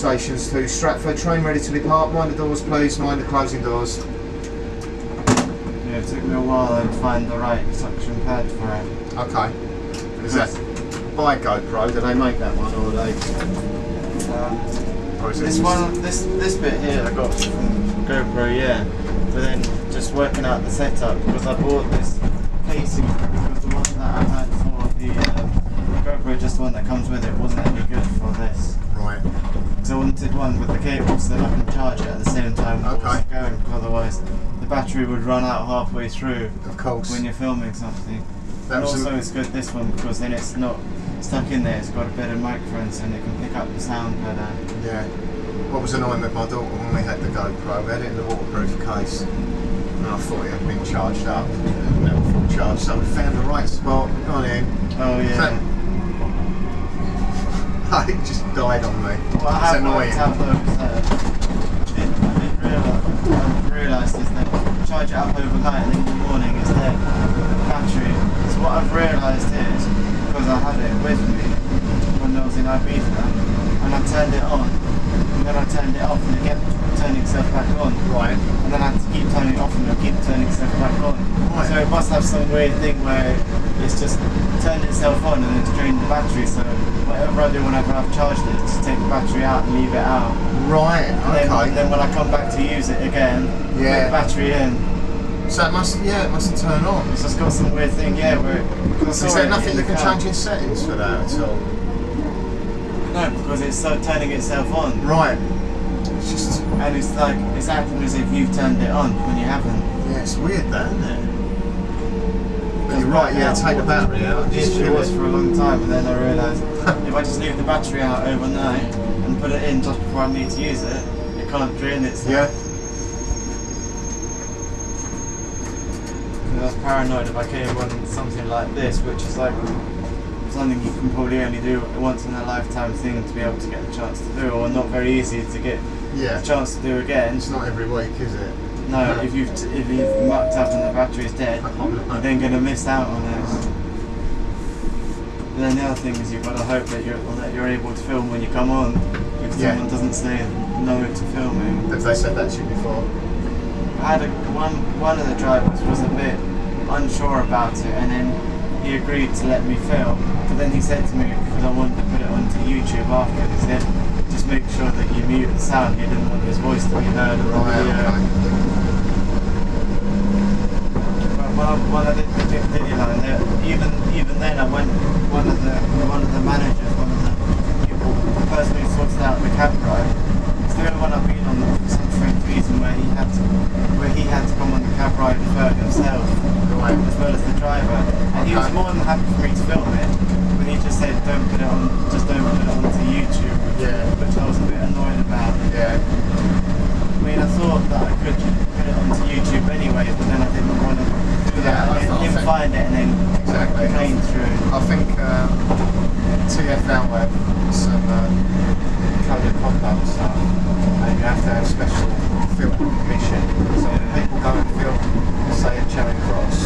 stations to Stratford. Train ready to depart. Mind the doors, please. Mind the closing doors. Yeah, it took me a while to find the right suction pad for it. Okay. Is that by GoPro? Do they make that one, or are they? Or is it This one, this bit here, I got from GoPro, yeah. But then just working out the setup, because I bought this casing because the one that I had for the GoPro, just the one that comes with it, wasn't any good for this. Right. So I wanted one with the cable so that I can charge it at the same time while it's going, because otherwise the battery would run out halfway through. Of course. When you're filming something. That And was also it's good this one because then it's not stuck in there, it's got a better microphone so it can pick up the sound better. Yeah. What was annoying with my daughter when we had the GoPro, we had it in the waterproof case. And I thought it had been charged up, never full charge, so we found the right spot, got in. Oh yeah. It just died on me. What I have worked out though is that I've realised is that charge it up overnight and in the morning it's dead. The battery. So what I've realised is, because I had it with me when I was in Ibiza, and I turned it on, and then I turned it off and it kept turning itself back on. Right. And then I had to keep turning it off and it keep turning itself back on. Right. So it must have some weird thing where it's just turned itself on and it's drained the battery, so whatever I do whenever I've charged it, just take the battery out and leave it out. Right, okay. And then when I come back to use it again, put the battery in. So it mustn't turn on. It's just got some weird thing, yeah, where is there nothing you can change in settings for that at all? No, because it's turning itself on. Right. It's just... And it's like, it's acting as if you've turned it on when you haven't. Yeah, it's weird that, isn't it? But you're right, yeah, take the battery out. The issue was for a long time, and then I realised if I just leave the battery out overnight and put it in just before I need to use it, it can't drain itself. Yeah. I was paranoid if I came on something like this, which is like something you can probably only do once in a lifetime thing to be able to get the chance to do, or not very easy to get the chance to do again. It's not every week, is it? No, if you've mucked up and the battery's dead, you're then going to miss out on it. And then the other thing is you've got to hope that you're able to film when you come on, if someone doesn't say no to filming. Have they said that to you before? I had one of the drivers was a bit unsure about it, and then he agreed to let me film. But then he said to me, because I wanted to put it onto YouTube after, he said, just make sure that you mute the sound. He didn't want his voice to be heard on the video. But when I did the video line, even then I went, one of the managers, one of the people, the person who sorted out the cab ride, it's the only one I've been on for some strange reason where he had to come on the cab ride himself, as well as the driver. And he was more than happy for me to film it, but he just said don't put it onto YouTube, which I was a bit annoyed about. Yeah. I mean, I thought that I could put it onto YouTube anyway, but then I didn't want to do that. I didn't find it and then complain through. I think TFL have some code of conduct stuff, and you have to have special film permission. So when people go and film, say at Charing Cross,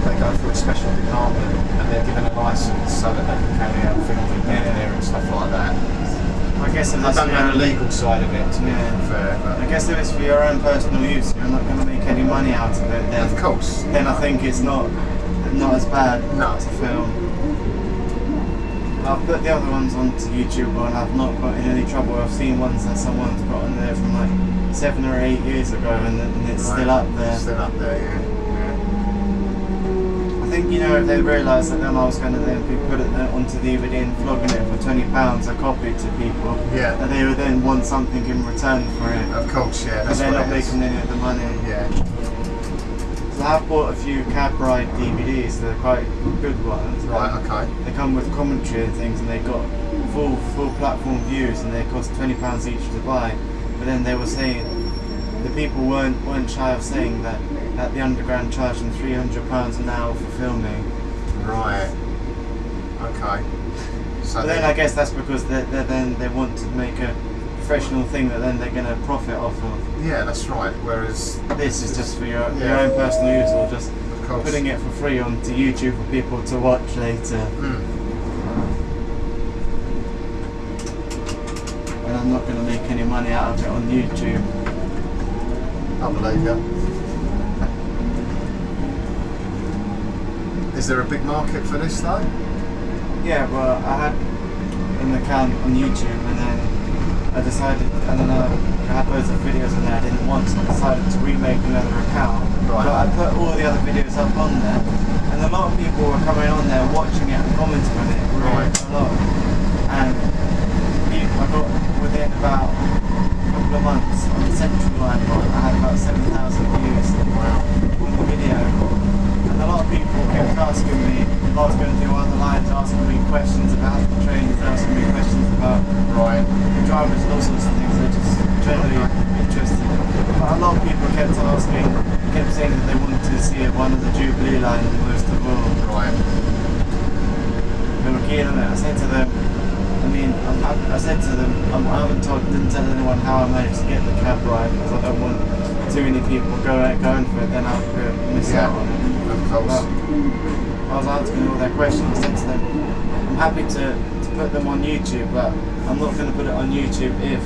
they go through a special department and they're given a licence so that they can carry out filming down there and stuff like that. I guess I don't know the legal side of it, to be fair. But I guess if it's for your own personal use, you're not going to make any money out of it. Then, of course. Then I think it's not as bad to film. I've put the other ones onto YouTube and I've not got in any trouble. I've seen ones that someone's got on there from like 7 or 8 years ago, and it's still up there. Still up there, yeah. I think, you know, if they realised that then I was going to then put it onto DVD and flogging it for £20 a copy to people, that they would then want something in return for it. Of course, yeah. But they're not making any of the money. Yeah. So I've bought a few cab ride DVDs. They're quite good ones. Right. Okay. They come with commentary and things, and they got full platform views, and they cost £20 each to buy. But then they were saying the people weren't shy of saying that the Underground charged them £300 an hour for filming. Right. Okay. So but then I guess that's because they want to make a professional thing that then they're going to profit off of. Yeah, that's right. Whereas this is just for your own personal use, or just putting it for free onto YouTube for people to watch later. And I'm not going to make any money out of it on YouTube. I believe you. Is there a big market for this though? Yeah, well, I had an account on YouTube and then I decided, I don't know, I had loads of videos on there I didn't want, so I decided to remake another account. Right. But I put all the other videos up on there, and a lot of people were coming on there, watching it and commenting on it Right. a lot. And I got, within about a couple of months, on the Central Line one, I had about 7,000 views on the video. And a lot of people kept asking me if I was going to do other lines, asking me questions about the trains, asking me questions about the drivers and all sorts of things. They're just generally interested. But a lot of people kept asking, kept saying that they wanted to see one of the Jubilee line most of all. They were keen on it. I said to them, I said to them, I didn't tell anyone how I managed to get the cab ride because I don't want too many people going for it, then I'll miss out on it. But I was answering all their questions. I said to them, I'm happy to put them on YouTube, but I'm not going to put it on YouTube if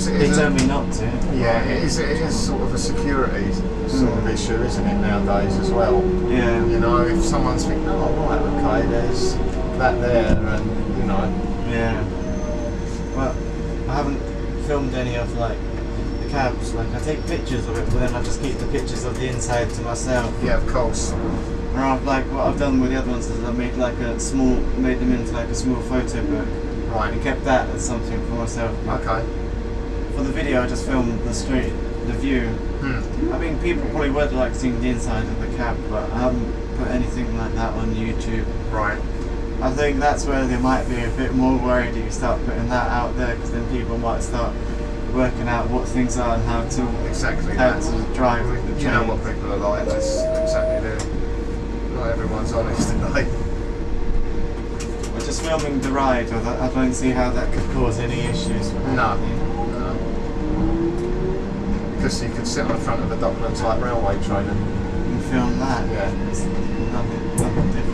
they tell me not to. Yeah, it is sort of a security sort of issue, isn't it, nowadays as well? Yeah. You know, if someone's thinking, oh right, okay, there's that there, and you know. Yeah. Well, I haven't filmed any of like the cabs. Like I take pictures of it, but then I just keep the pictures of the inside to myself. Yeah, of course. And I've, like what I've done with the other ones is I made them into like a small photo book. Right. And kept that as something for myself. Okay. For the video, I just filmed the street, the view. I mean, people probably would like seeing the inside of the cab, but I haven't put anything like that on YouTube. Right. I think that's where they might be a bit more worried if you start putting that out there, because then people might start working out what things are and how to drive with the train. You know what people are like, that's exactly it. Not everyone's honest, are they? We're just filming the ride, I don't see how that could cause any issues. No. Because you could sit on the front of a Docklands like railway train and film that. Yeah. It's nothing different.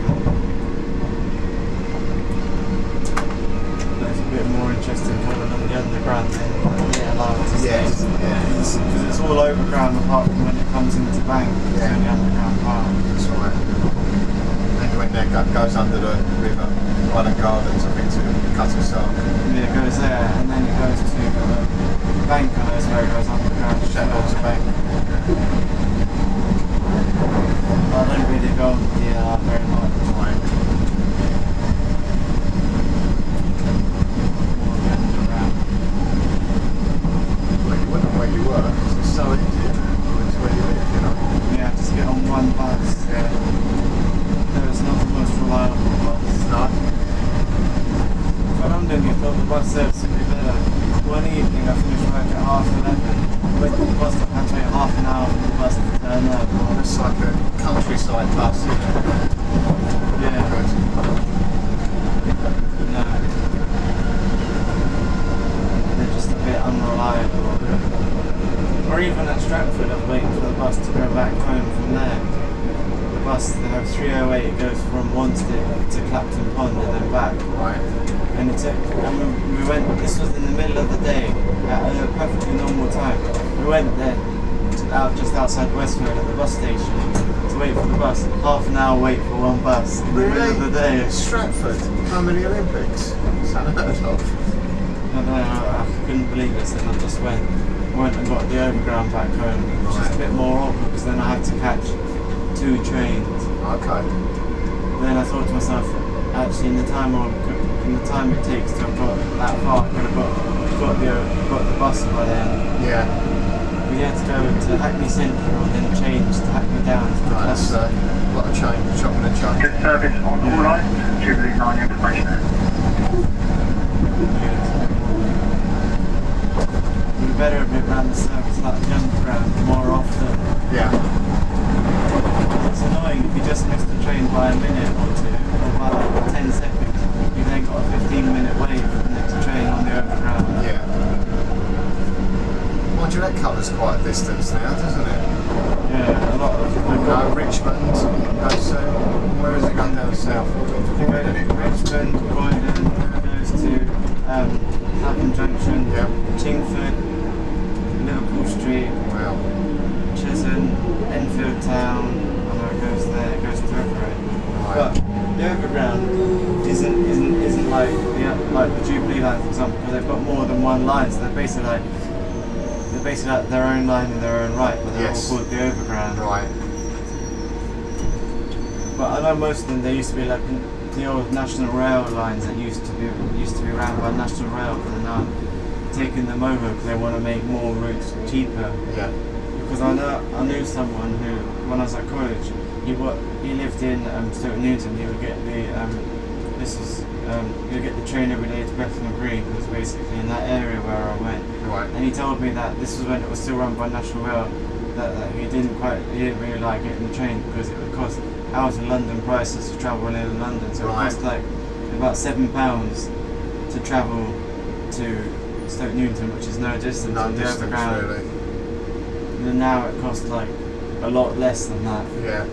It's a bit more interesting coming on the underground then, yeah, allowed to stay. Because it's all overground apart from when it comes into Bank, it's only underground part. That's right. And when that goes under the river, Island Gardens, I think, to Cutterstock. Yeah, it goes there, and then it goes to Bank, and that's where it goes underground. Sheffield to Bank. I don't really go on the DLR very much. Right. Where you work, it's so easy. It's where you live, you know. Yeah, just get on one bus. Yeah. No, it's not the most reliable bus. No. But I'm doing it, thought the bus service would be better. One evening I finished work at 11:30. Went to the bus stop, had to wait half an hour for the bus to turn up. Oh, it's like a countryside bus, isn't it? Yeah. Good. No. They're just a bit unreliable. Or even at Stratford, I'm waiting for the bus to go back home from there. The bus, they have 308, it goes from Wanstead to Clapton Pond and then back. Right. And it took, we went, this was in the middle of the day, at a perfectly normal time. We went there, just outside Westfield at the bus station, to wait for the bus. Half an hour wait for one bus in the middle of the day. Stratford? How many Olympics? It's unheard of. I know, I couldn't believe it, and I just went and got the overground back home, which is a bit more awkward because then I had to catch 2 trains. Okay. Then I thought to myself, actually, in the time it takes to have got that far, I could have got the bus by then. Yeah. We had to go to Hackney Central and then change to Hackney down to the Right, that's a lot of change, chopping and change. Good service on all lines, Jubilee 9 information. We better have been around the service like the underground more often. Yeah. It's annoying if you just miss the train by a minute or two, or by like 10 seconds. You then got a 15-minute wait for the next train on the overground. Yeah. Mind you, that covers quite a distance now, doesn't it? Yeah, a lot of No, Richmond goes to, where is it going down south? Richmond, Croydon, goes to Clapham Junction. Yeah. line, for example, because they've got more than one line, so they're basically like their own line in their own right, but they're all called the Overground. Right. But I know most of them, they used to be like the old National Rail lines that used to be ran by National Rail, but they're now taking them over because they want to make more routes cheaper. Yeah. Because I knew someone who, when I was at college, he lived in Stoke Newton. He would get the he would get the train every day to Bethnal Green, because basically in that area where I went. Right. And he told me that this was when it was still run by National Rail. That he didn't really like getting the train because it would cost out of London prices to travel in London. So it cost like about £7 to travel to Stoke Newton, which is no distance No on the distance, Overground. really. And now it costs like a lot less than that. Yeah.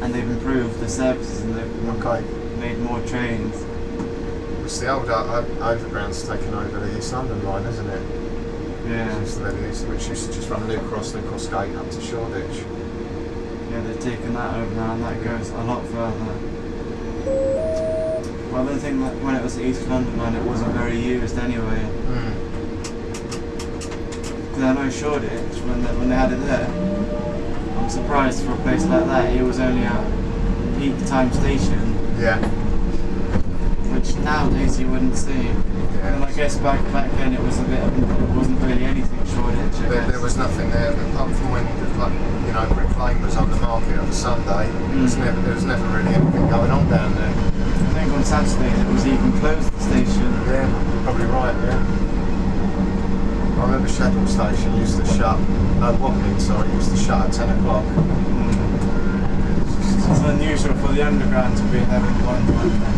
And they've improved the services and they've made more trains. It's the old Overground's taken over the East London line, isn't it? Yeah. Which used to just run New Cross Gate up to Shoreditch. Yeah, they've taken that over now, and that goes a lot further. Well, the thing that when it was the East London line, it wasn't very used anyway. Because I know Shoreditch, when they had it there, I'm surprised for a place like that, it was only a peak time station. Yeah. Which nowadays you wouldn't see. Yeah. And I guess back then it wasn't really anything Shoreditch. There was nothing there apart from when Brick Lane was on the market on a Sunday. There was never really anything going on down there. I think on Saturdays it was even closed, the station. Yeah, probably right, yeah. I remember Sheffield Station used to shut, Wembley, used to shut at 10 o'clock. It's unusual for the Underground to be having one.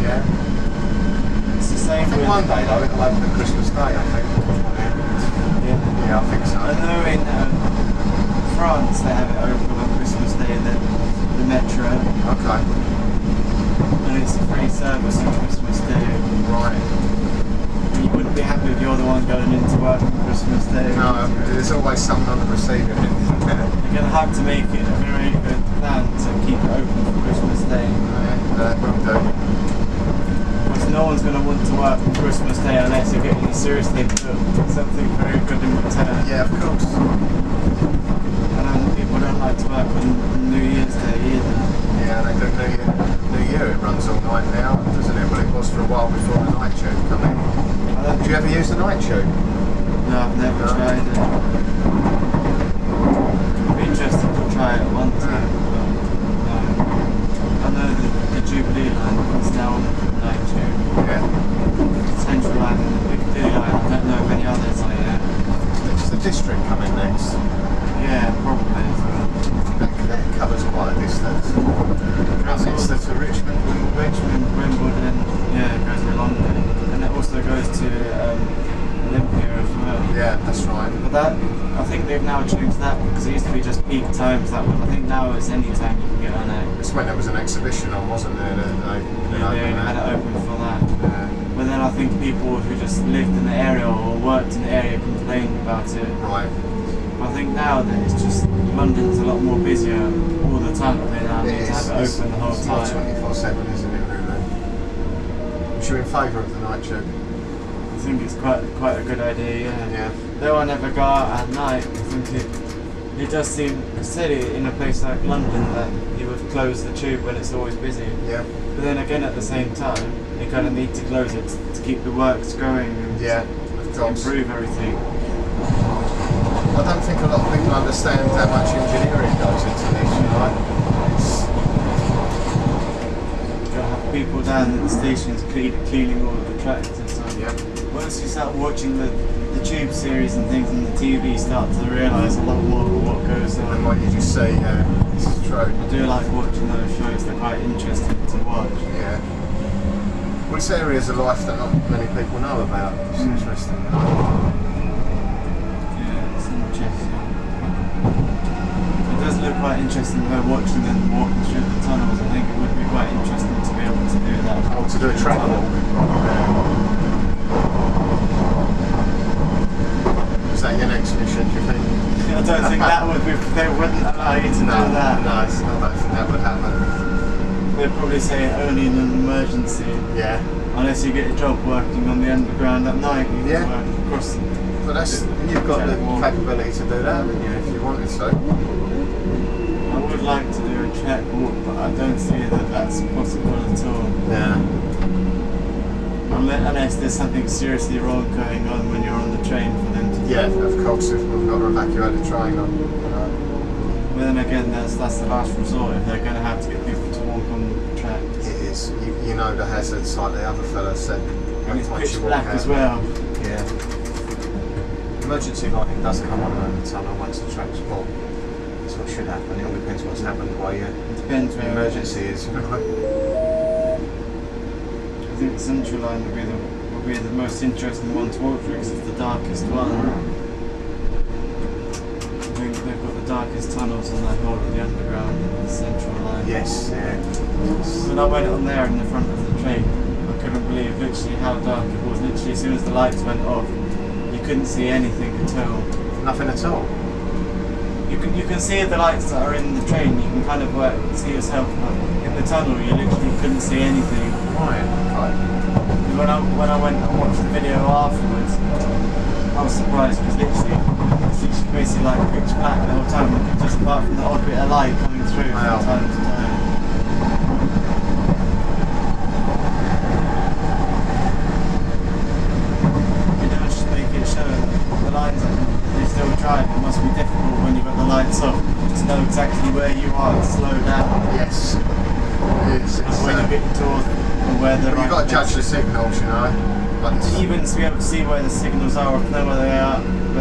Yeah. It's the same with... One day though, it'll open on Christmas Day, I think. Yeah, I think so. I know in France they have it open on Christmas Day, the metro. Okay. And it's a free service on Christmas Day. Right. You wouldn't be happy if you're the one going into work on Christmas Day. No, there's always someone on the receiving end. You're going to have to make it a very good plan to keep it open for Christmas Day. That will do. Because no one's going to want to work on Christmas Day unless you're getting seriously for something very good in return. Yeah, of course. And people don't like to work on New Year's Day either. Yeah, they do New Year. It runs all night now, doesn't it? Well, it was for a while before the night tube come in. Did you ever use the night tube? No, I've never tried it. I'd be interested to try it one time. I know the Jubilee line is now on the night tube. Yeah. Central line and the Piccadilly line. I don't know of any others like that. Does the district come in next? Yeah, probably. That covers quite a distance. It's to Richmond, Wimbledon, yeah, it goes to London. And it also goes to Olympia as well. Yeah, that's right. But that, I think they've now changed that because it used to be just peak times, that one. I think now it's any time you can get on it. It's when there was an exhibition on, wasn't there? They only had it open for that. Yeah. But then I think people who just lived in the area or worked in the area complained about it. Right. But I think now that it's just, London's a lot more busier all the time. They now need to have it open the whole time. It's not 24/7, isn't it, really? Was you in favour of the night tube? I think it's quite a good idea, Yeah. Though I never go out at night, I think it does seem silly in a place like London that you would close the tube when it's always busy. Yeah. But then again, at the same time, you kind of need to close it to keep the works going and Yeah, to improve everything. I don't think a lot of people understand how much engineering goes into this, you know. You'll have people down at the stations cleaning all of the tracks and stuff. Yeah. Once you start watching the tube series and things on the TV, you start to realise a lot more of what goes on. And what you just see, this is true. I do like watching those shows, they're quite interesting to watch. Yeah. Well, it's areas of life that not many people know about. It's interesting. Yeah, it's interesting. It does look quite interesting though, watching them walking through the tunnels. I think it would be quite interesting to be able to do that. Oh, to do a track walk. Is that your next mission, do you think? I don't think that would be, they wouldn't allow you to do that. No, I don't think that would happen. They'd probably say only in an emergency. Yeah. Unless you get a job working on the underground at night, you Yeah. can work across. But you've got the capability to do that, haven't you, if you wanted to. I would like to do a track walk, but I don't see that that's possible at all. Yeah. Unless there's something seriously wrong going on when you're on the train for them to do. Yeah, of course, if we've got to evacuate the train on. But then again, that's the last resort if they're going to have to get people to walk on the tracks. It is. You know the hazards, like the other fella said. And it's once pitch you walk black out. as well. Yeah. Emergency lighting does come on in the tunnel once the track's full. That's what should happen. It all depends what's happened while It depends the where emergency is. I think the central line would be the most interesting one to walk through because it's the darkest one. I think they've got the darkest tunnels on the whole of the underground in the central line. Yes, yeah. When I went on there in the front of the train, I couldn't believe literally how dark it was. Literally as soon as the lights went off, you couldn't see anything at all. Nothing at all. You can see the lights that are in the train, you can kind of see yourself, but in the tunnel you literally couldn't see anything. Right. When I went and watched the video afterwards, I was surprised because literally it's basically like pitch black the whole time, just apart from the odd bit of light coming through from Wow. time to time. It does make it show that the lines that they still drive, it must be difficult when you've got the lights off to know exactly where you are and slow down. Yes. It's And when you get towards where the you've got to judge the signals, you know. But even to be able to see where the signals are or to know where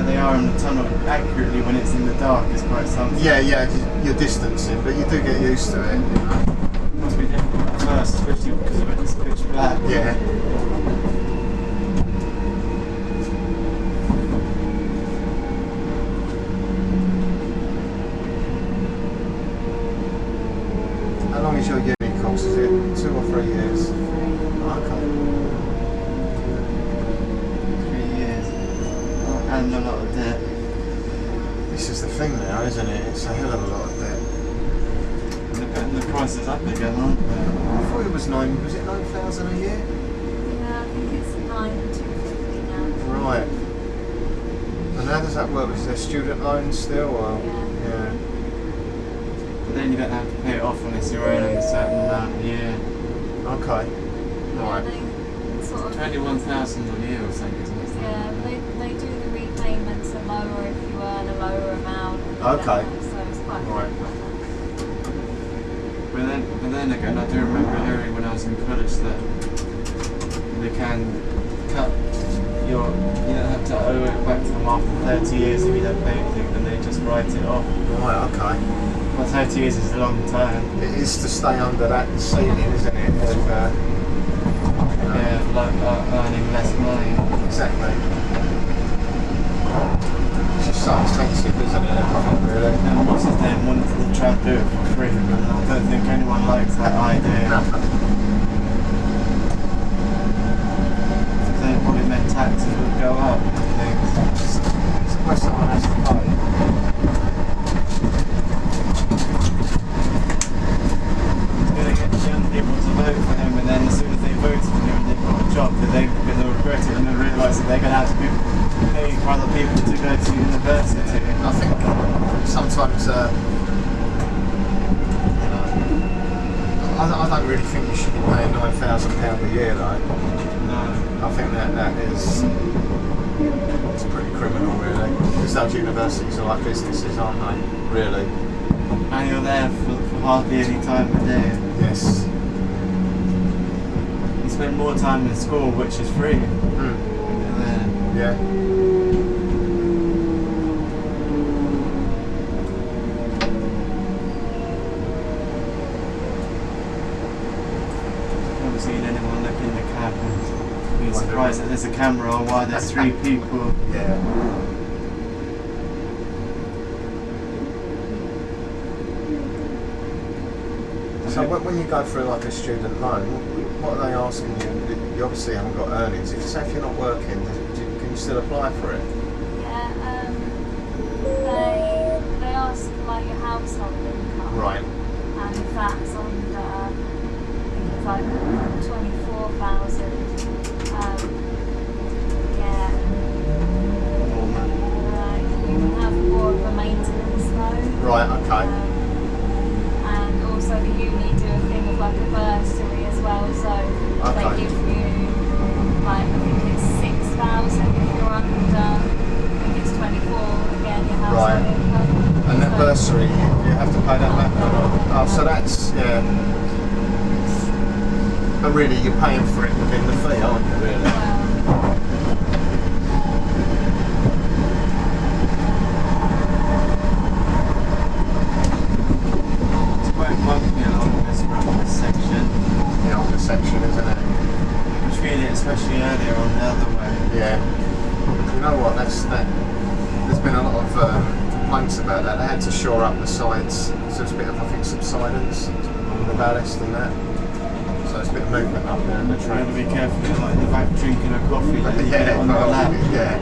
they are in the tunnel accurately when it's in the dark is quite something. yeah, you're distancing, but you do get used to it, you know. It must be difficult at first, especially because of it's pitch black. Yeah. How long is your uni course? Is it 2 or 3 years? Okay. 3 years. And a lot of debt. This is the thing now, isn't it? It's a hell of a lot of debt. And the prices up again, aren't they? I thought it was 9,000 a year? Yeah, I think it's 9,250 now. Right. And how does that work? Is there student loans still? Or? Yeah. But then you don't have to pay it off unless you're earning a certain amount a year. Okay. Yeah, Right. they sort of, 21,000 a year or something, isn't it? yeah, they do the repayments are lower if you earn a lower amount. Okay. So it's quite Right. But then again, I do remember hearing when I was in college that they can cut you don't have to owe it back to them after 30 years if you don't pay anything, and they just write it off. Right, okay. Well, 30 years is a long time. It is to stay under that ceiling, isn't it? Of, you know. Yeah, like earning less money. Exactly. It's just so expensive, isn't it? Everything, really. And what's his name wanted to try and do it for free, but I don't think anyone likes that idea. No. They probably meant taxes would go up and things. It's a question one has to pay. He's going to get the young people to vote for him, and then as soon as they vote for him and they've got a job, they're going to regret it and they'll realise that they're going to have to be paying for other people to go to university. I think sometimes, you know, I don't really think you should be paying £9,000 a year, though. No. I think that is it's pretty criminal, really. Because those universities are like businesses, aren't they? Really? And you're there for hardly any time a day. Yes. You spend more time in school, which is free. Mm. When you're there. Yeah. I've never seen anyone look in the cab and be surprised that there's a camera or why there's 3 people. Yeah. So when you go through like a student loan, what are they asking you? You obviously haven't got earnings. If you're not working, can you still apply for it? Yeah, they ask like your household income. Right. And if that's under, I think it's like 24 4,000. Yeah. You can have more of a maintenance loan. Right, okay. And also the uni do a thing of like a bursary as well, so they Okay. give you like, I think it's 6,000 if you're under, I think it's 24 again, your household Right. income. And that So- bursary, you have to pay that back. Oh, so that's, yeah. But really, you're paying for it within the fee, aren't you, really? Well, It's quite bumpy along this section. The older section, isn't it? You feel it especially earlier on the other way. Yeah. You know what, there's been a lot of complaints about that. They had to shore up the sides, so it's a bit of, I think, subsidence, the ballast and that. So it's a bit of movement up there in the Trying train. to be careful, you're like in the back drinking a coffee and you get it on your lap. yeah.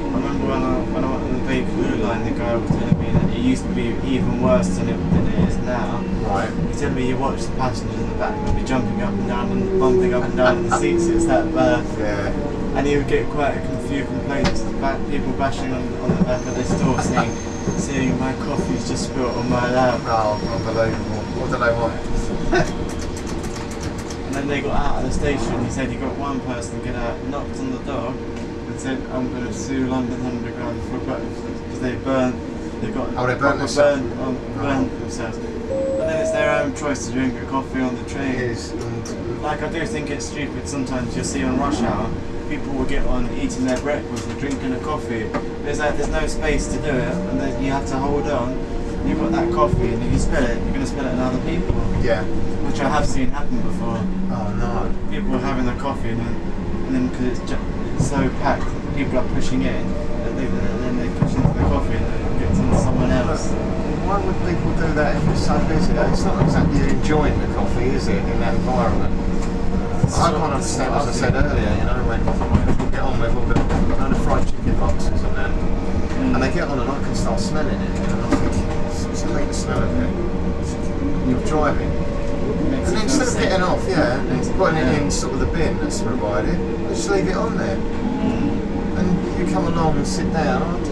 I remember when I went on the Bakerloo line, the guy was telling me that it used to be even worse than it is now. Right. He told me you watch the passengers in the back, they'll be jumping up and down and bumping up and down in the seats, it's that bad. Yeah. And he would get quite a few complaints, people bashing on the back of this door saying my coffee's just spilt on my lap. Oh, unbelievable. What do they want? And then they got out of the station, he said he got one person get out, knocked on the door and said, I'm going to sue London Underground because they burnt themselves. But then it's their own choice to drink a coffee on the train. It is. Like, I do think it's stupid sometimes you'll see on rush hour, people will get on eating their breakfast and drinking a coffee. There's no space to do it, and then you have to hold on. You've got that coffee, and if you spill it, you're going to spill it on other people. Yeah. Which I have seen happen before. Oh no. People are having their coffee, and then because it's so packed, people are pushing in, and then they push into the coffee, and then it gets into someone else. Why would people do that if it's so busy? It's not exactly enjoying the coffee, is it, in that environment? I can't understand, as I said earlier, you know, when people get on with all the fried chicken boxes and that, and they get on and I can start smelling it, you know, I think it's a the smell of it. You're driving. And then instead of getting off, and putting it in sort of the bin that's provided, just leave it on there. And you come along and sit down,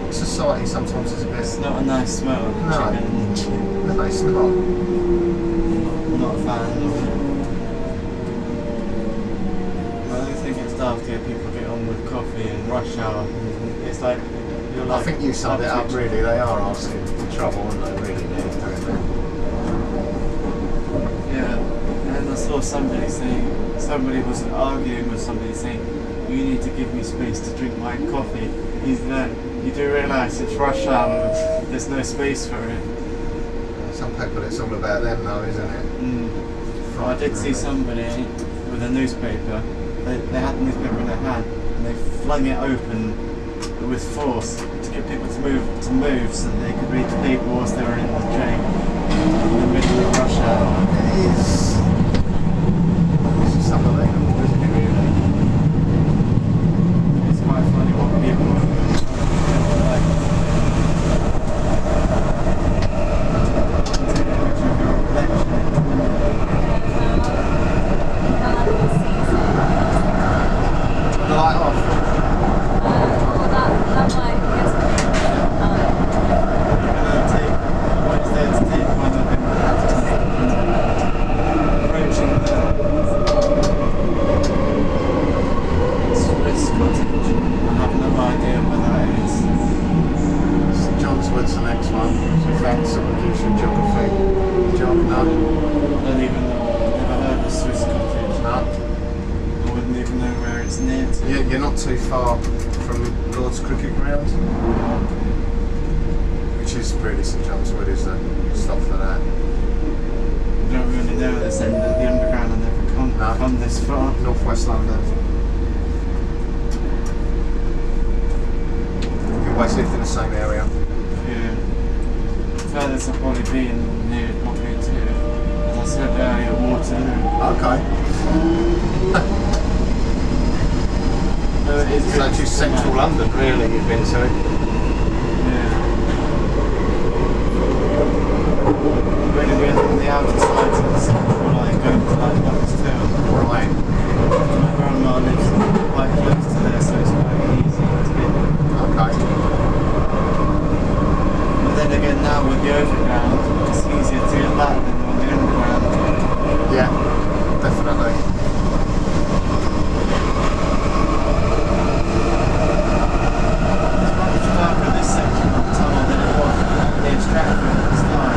society sometimes is a bit... It's not a nice smell of the chicken. No, it's not. I'm not a fan of it. I don't think it's daft to get people get on with coffee and rush hour. It's like you're like. I think you summed it up really. They are asking for trouble, aren't they? Really, doing that. Yeah, and I saw somebody was arguing with somebody saying, "You need to give me space to drink my coffee." He's there. You do realise it's rush hour. There's no space for it. Some people, it's all about them, though, isn't it? Well, I did see somebody with a newspaper. They had the newspaper in their hand and they flung it open with force to get people to move so that they could read the paper whilst they were in the train in the middle of rush hour. It's just unbelievable, isn't it, really? It's quite funny what people like. The light off. St John's Wood's the next one. So if that sort of gives you geography, no? No. I wouldn't even know where it's near to. You're not too far from Lord's Cricket Ground, which is really St John's Wood is the stop for that. I don't really know this end of the underground. I've never come this far. North West London. You always lived in the same area. Yeah. Furthest I'll probably be near probably to, as I said earlier, Waterloo. Okay. No, it is So actually central London, really, you've been to. Yeah. Really, we're on the outer sides of the central line, going to like now with the overground, it's easier to get that than on the underground. Yeah, definitely. It's much darker this section of the tunnel than it was near Stratford at the start.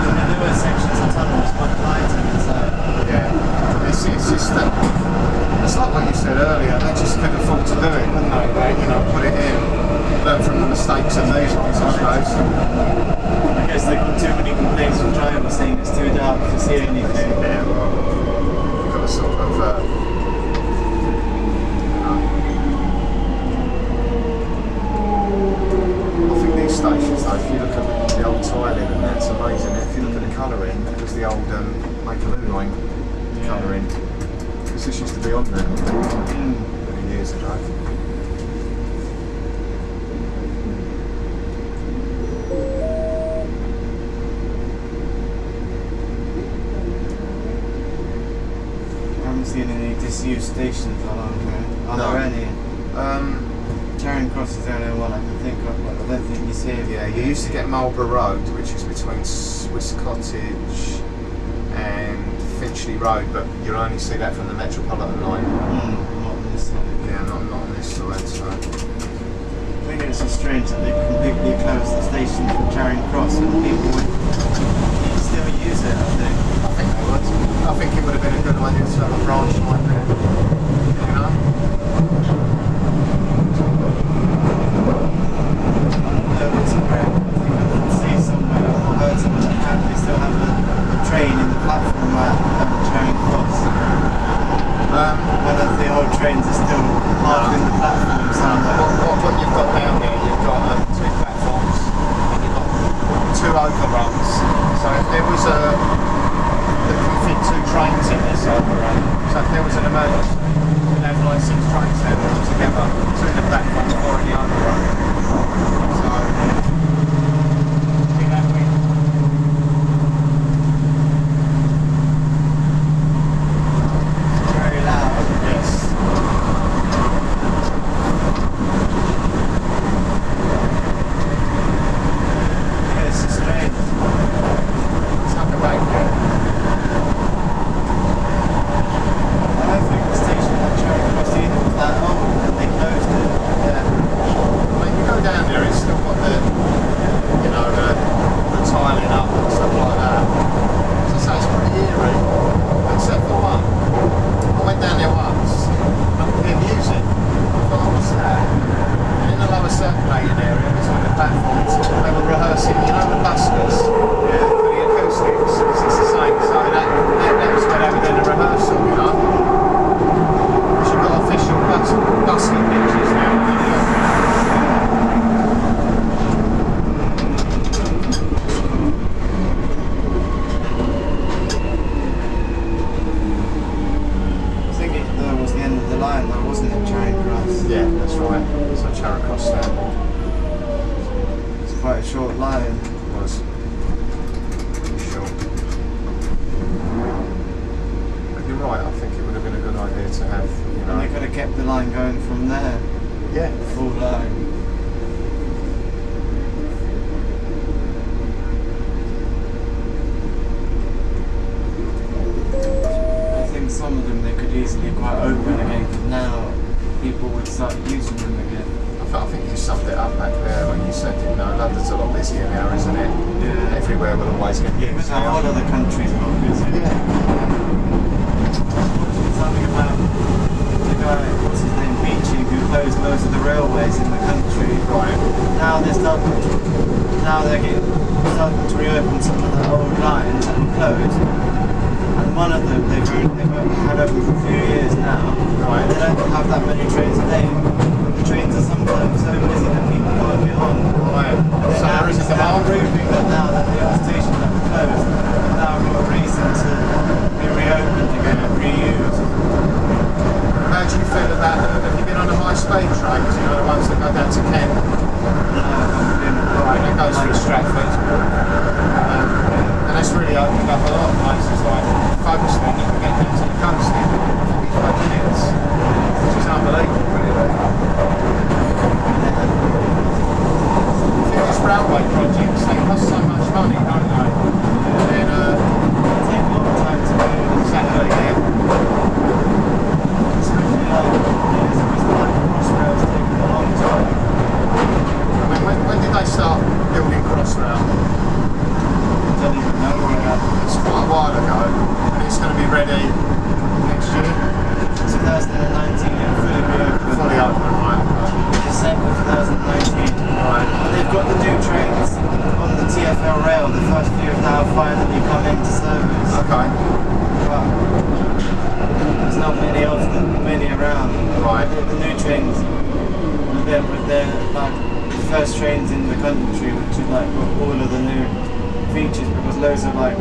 In the newer sections of the tunnel, it's much lighter inside. Yeah, it's just that. It's like what you said earlier. They just couldn't afford to do it, couldn't they? Put it in, learn from the mistakes of these ones, I suppose. I guess they got too many complaints from drivers saying it's too dark to see anything. Yeah, well, you've got to sort of. I think these stations, though, if you look at the old tiling, and that's amazing. If you look at the colouring, that was the old Makerloo line colouring. This used to be on there many years ago. I haven't seen any disused stations along here. Are there any? Charing Cross is the only one I can think of, but I don't think you see it. Yeah, you used to get Marlborough Road, which is between Swiss Cottage and Finchley Road, but you'll only see that from the Metropolitan line. Not on this side. Yeah, not on this side, so. I think it's just strange that they completely closed the station from Charing Cross and people would still use it, I think. I think they would. I think it would have been a good idea to have a branch line there. You know? I don't know if it's correct. I think I did see somewhere, I heard someone that apparently still have a train in the platform at Charing Cross. One of the old trains is still parked in the platform somewhere. What you've got down there, you've got two platforms and you've got two overruns. So if there was there can fit two trains in this overrun. So if there was an emergency, you'd have like 6 trains there all together, two in the platform, 4 in the overrun. So be that way. Very loud. Yes. Yeah, it's just strange. It's like a bank there. I don't think the station at Charing Cross either was that old and they closed it. Yeah. When you go down there, it's still got the tiling up and stuff like that. As I say, it's pretty eerie, except for one. I went down there once, and I could hear music. I thought, oh, what's that? And in the lower circulating area, between the platforms, they were rehearsing, the buskers for the acoustics. It's the same, so that was where they were doing the rehearsal, Because you've got official busking pictures now. I think that was the end of the line, though, wasn't it, Charing Cross? Yeah, that's right. So Charing Cross Stanmore It's quite a short line. was pretty short. But you're right, I think it would have been a good idea to have, And they could have kept the line going from there, Yeah. the full line. I think some of them they could easily quite open again, because now people would start using them again. I think you summed it up back there when you said, London's a lot busier now, isn't it? Yeah. Everywhere will always get Even used the whole now. of the country's not busy. Something about the guy, what's his name, Beeching, who closed most of the railways in the country. Right. Now they're starting to reopen some of the old lines that were closed. And one of them they've had open for a few years now. Right. They don't have that many trains a day. The trains are sometimes so busy that people can't get on. Right. And So there is a demand. proving that now that the old stations that were closed have now got a reason to be reopened again and reused. How do you feel about have you been on the high speed trains, the ones that go down to Kent? Right, that goes through Stratford. And that's really opened up a lot of places like Folkestone, you can get down to the coast in 45 minutes, which is unbelievable, really. I think this railway project 'cause they cost so much money, don't they? And then, take a lot of time to do. exactly, yeah. Especially like, it's like Crossrail's taking a long time. I mean, when did they start building Crossrail? I don't even know where it happened. It's quite a while ago, and it's going to be ready next year. 2019 it'll fully be open. Fully open, right? December 2019. Right. And they've got the new trains on the TfL rail. The first few have now finally come into service. Okay. But there's not many around. Right. The new trains, they're like the first trains in the country which have like got all of the new features, because loads of like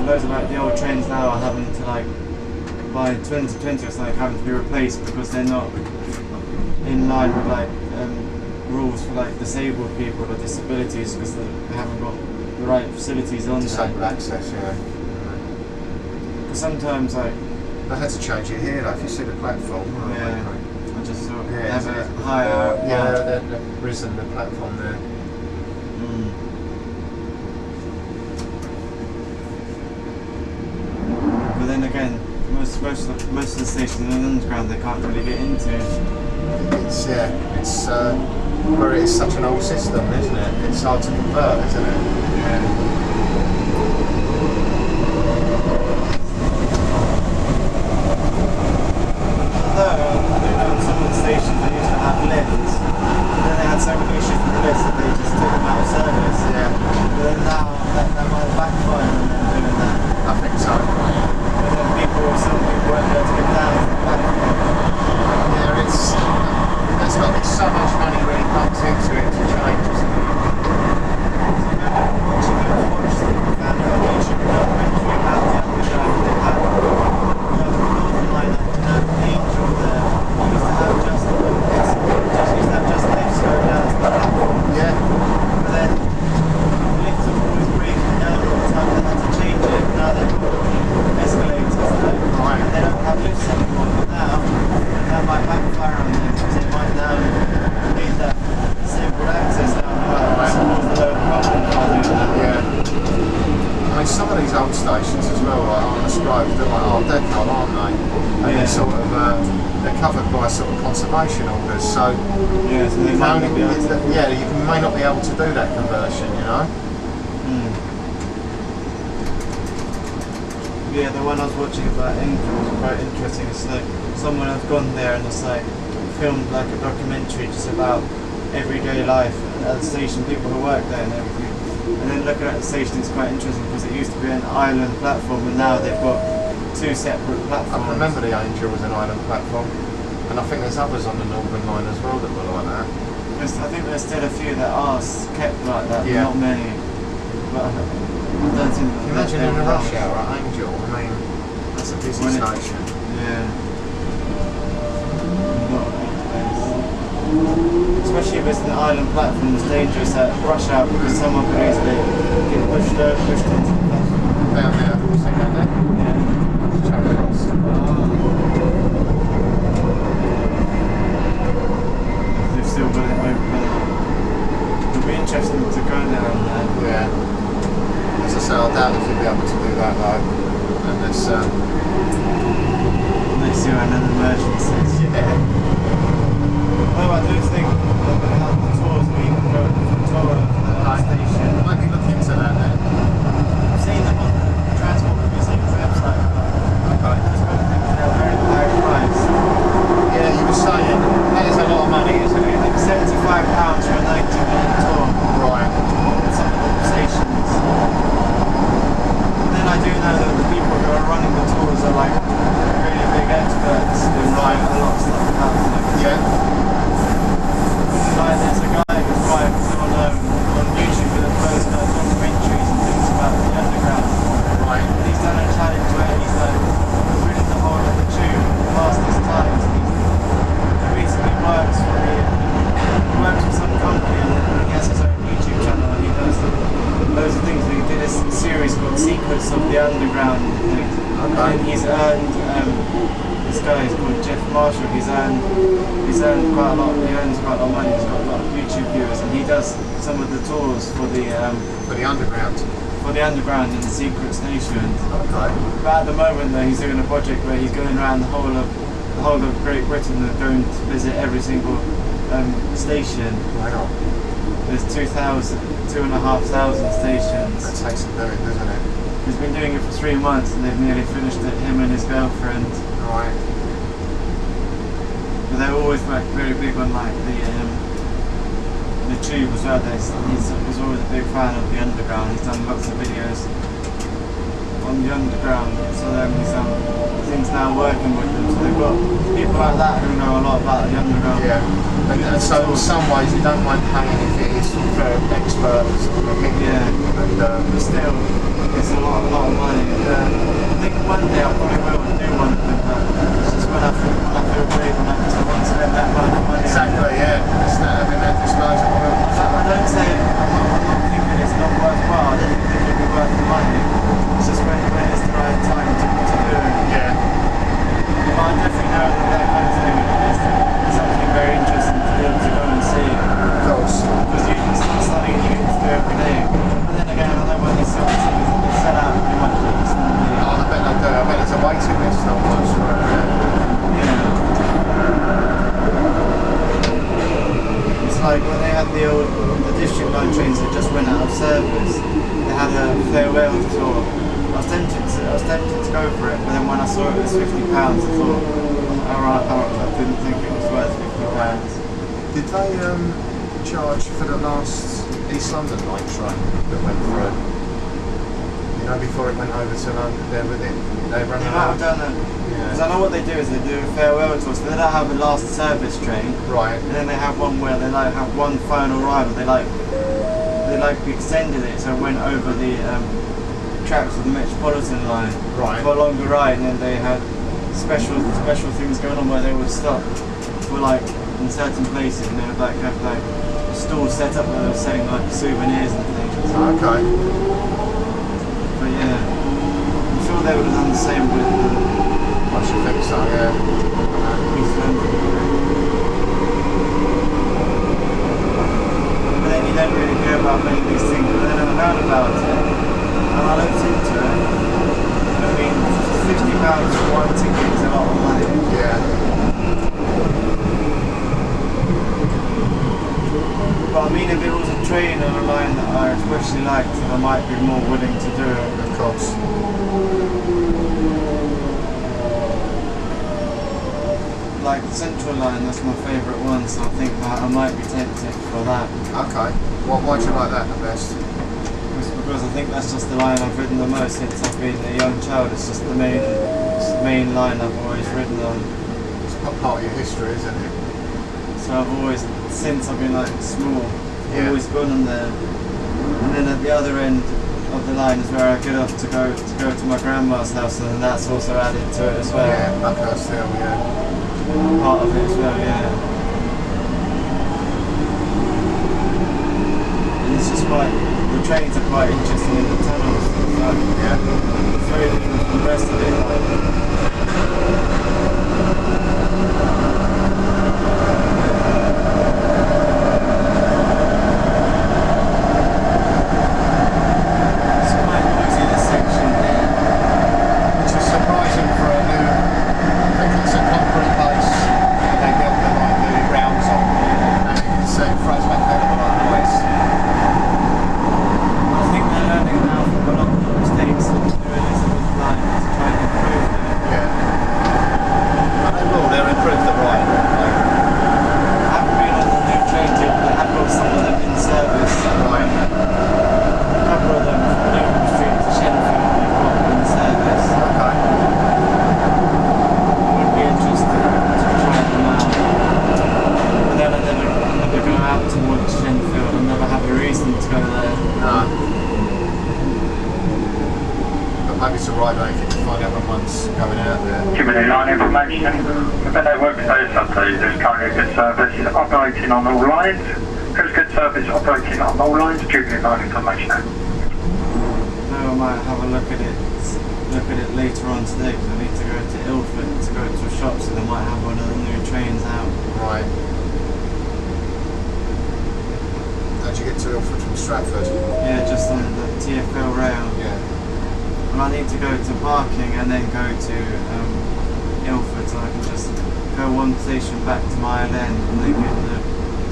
loads of like the old trains now are having to like by 2020 or something having to be replaced because they're not in line with like rules for like disabled people or disabilities, because they haven't got the right facilities on Disabled there. access, yeah. Because sometimes like They had to change it here, though, if you see the platform. yeah, I just saw Yeah, they have it's- it higher. Yeah, they've risen the platform there. Mm. But then again, most of the stations in the underground they can't really get into. It's where it is such an old system, isn't it? It's hard to convert, isn't it? Yeah. Although I do know in some of the stations they used to have lifts, and then they had so many issues with the lifts that they just took them out of service. Yeah, But then now that might backfire on them doing that. I think so. But then some people won't be able to get down to the platform. Yeah, there's got to be so much money really pumped into it to change, isn't it? Yeah, yeah. I mean, some of these old stations as well, like on the Stratford, they're like Art Deco, aren't they? And Yeah. they're sort of they're covered by sort of conservation orders, so Yeah, so they you might may not be able to. yeah, you may not be able to do that conversion, you know. Yeah, the one I was watching about Angel was quite interesting. It's like someone has gone there and it's like filmed like a documentary just about everyday life at the station, people who work there and everything. And then looking at the station, it's quite interesting because it used to be an island platform and now they've got two separate platforms. I remember the Angel was an island platform, and I think there's others on the Northern Line as well that were like that. I think there's still a few that are kept like that, Yeah. but not many. But I don't think. Can you imagine in a rush hour at Angel? I mean, that's a busy When it- station. Yeah. Not a big place. Especially if it's an island platform, it's dangerous at rush hour because someone could easily get pushed into the platform. Down there, you see that there? Yeah. Charing Cross. They've still got it open. It'll be interesting to go down there. Yeah. As I say, I doubt if you'll be able to do that though. Unless, Unless you're in an emergency. yeah. Well, I do think they're going to have the tours where you can go to the tour of the station. Maybe look into that then. I've seen them on the Transport Museum's website, but Okay. I just got to think they're very high price. Yeah, you were saying, that is a lot of money, isn't it? Like £75 for a 90-minute tour Right. at some of the stations. And then I do know that the people who are running the tours are like really big experts who know a lot of stuff about them. Yeah. Like, there's a guy who's quite well known on YouTube with those documentaries and things about the underground. Right. And he's done a challenge where he's like ridden the whole of the tube fastest times. He basically works for some company and then he has his own YouTube channel and he does loads of things. He did a series called Secrets of the Underground and things. Okay. And he's earned his this guy is called Jeff Marshall. He's earned quite a lot. He earns quite a lot of money. He's got a lot of YouTube viewers, and he does some of the tours for the underground. For the underground and the secret stations. Okay. But at the moment, though, he's doing a project where he's going around the whole of Great Britain and going to visit every single station. Wow. There's 2,500 stations. That takes some doing, doesn't it? He's been doing it for 3 months, and they've nearly finished it. Him and his girlfriend. Right. But they're always like very big on like the tube as well. He's always a big fan of the underground. He's done lots of videos on the underground. So things now working with them. So they've got people like that who know a lot about the underground. Yeah. And so in some ways you don't mind paying if it is for experts. Yeah. And but still, it's a lot of money. And, I think one day I probably will do one of them. But it's just when I feel brave enough to want to spend that amount of money. exactly, yeah. It's not having that disposable. I don't say I'm not thinking it's not worthwhile. I don't think it'll be worth the money. It's just when it's the right time to do it. Yeah. But I definitely know that kind of thing is something very interesting to be able to go and see. Of course. Because it's not something you get to do every day. But then again, I know when they sell tickets, they sell out pretty much instantly. Oh, I bet they do. I bet there's a waiting list almost for it. Yeah. It's like when they had the district line trains that just went out of service, they had a farewell tour. I was tempted to go for it, but then when I saw it was £50, I thought, alright, I didn't think it was worth £50. Did they charge for the last East London line train that went through? You know, before it went over to London, there with it, they ran They might have done that. Because I know what they do is they do a farewell tour, so they don't have a last service train. Right. And then they have one where they like have one final arrival. They extended it so it went over the tracks of the Metropolitan line for a longer ride, and then they had special things going on where they would stop for like in certain places, and they would like have like stalls set up where they were selling like souvenirs and things. Okay. But yeah, I'm sure they would have done the same with I should think so, yeah. East London. But then you don't really hear about many of these things, but then I heard about it. And I looked into it. I mean, £50 for one ticket is a lot of money. Yeah. But I mean, if it was a train or a line that I especially liked, I might be more willing to do it. Of course. Like the Central line, that's my favourite one, so I think that I might be tempted for that. Okay. Why do you like that the best? It's because I think that's just the line I've ridden the most since I've been a young child. It's just the main line I've always ridden on. It's part of your history, isn't it? So I've always, since I've been like small, Yeah. always gone on there. And then at the other end of the line is where I get off to go to my grandma's house, and that's also added to it as well. Yeah, Buckhurst Hill, yeah. Part of it as well, yeah. And it's just quite, the trains are quite interesting in the tunnels. Like, Yeah. it's very different from the rest of it. It's quite noisy, this section here. Which is surprising for a new, I think it's a concrete base. They built the like the rounds on, and you can see it throws back a hell of a lot of noise. I think they're learning now from a lot of the mistakes of the Elizabeth line to try and improve it. Yeah. But they will, they'll improve the ride. I haven't been on the new trains yet, but I have got some of them in service. Right. A couple of them from Liverpool Street to Shenfield we've got in service. Okay. I would be interested to try them out. But then I never go out towards Shenfield. I never have a reason to go there. No. But maybe it's a right way if you can find other ones going out there. Jubilee line information. The network status update. There's currently good service operating on all lines. There's good service operating on all lines. Jubilee line information. No, I'm might have a look at it later on today because I need to go to Ilford to go to a shop, so they might have one of the new trains out. Right. How'd you get to Ilford from Stratford? Yeah, just on the TfL rail. Yeah. And I need to go to Barking and then go to Ilford, so I can just go one station back to Mile End and then get the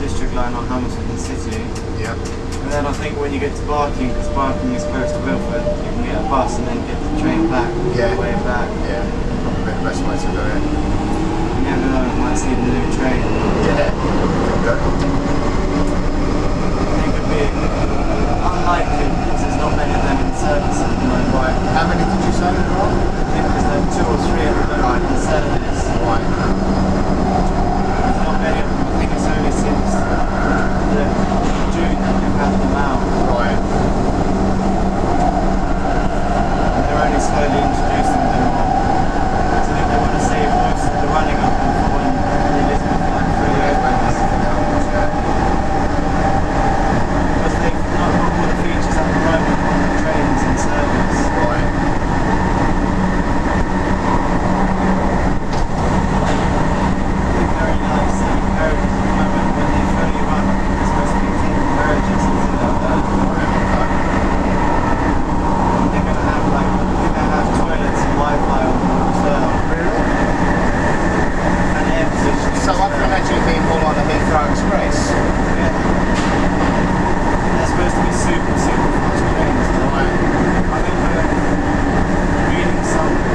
district line on Hammersmith City. Yeah. And then I think when you get to Barking, because Barking is close to Ilford, you can get a bus and then get the train back, Yeah. the way back. Yeah. Probably the best way to do it. You never know, I might see the new train. Yeah. Good. I think it'd be unlikely because there's not many of them in service at the moment. Right. How many did you say there are? I think there's like 2 or 3 of them in service. Right. There's not many of them. I think it's only since June that they've had them out. Right. They're only slowly introducing them. So I think they want to save most of the running of them for when the Elizabeth line fully opens. Because they've not got all the features at the moment on the trains in service. Right. I think they're only like 7 carriages at the moment. When they fully run, I think there's supposed to be 10 carriages, something like that. They're going to have like, I think they have toilets and Wi-Fi on them as well. And air conditioning. So I can imagine it being more like the Heathrow Express. Yeah. They're supposed to be super fast trains. Right. I think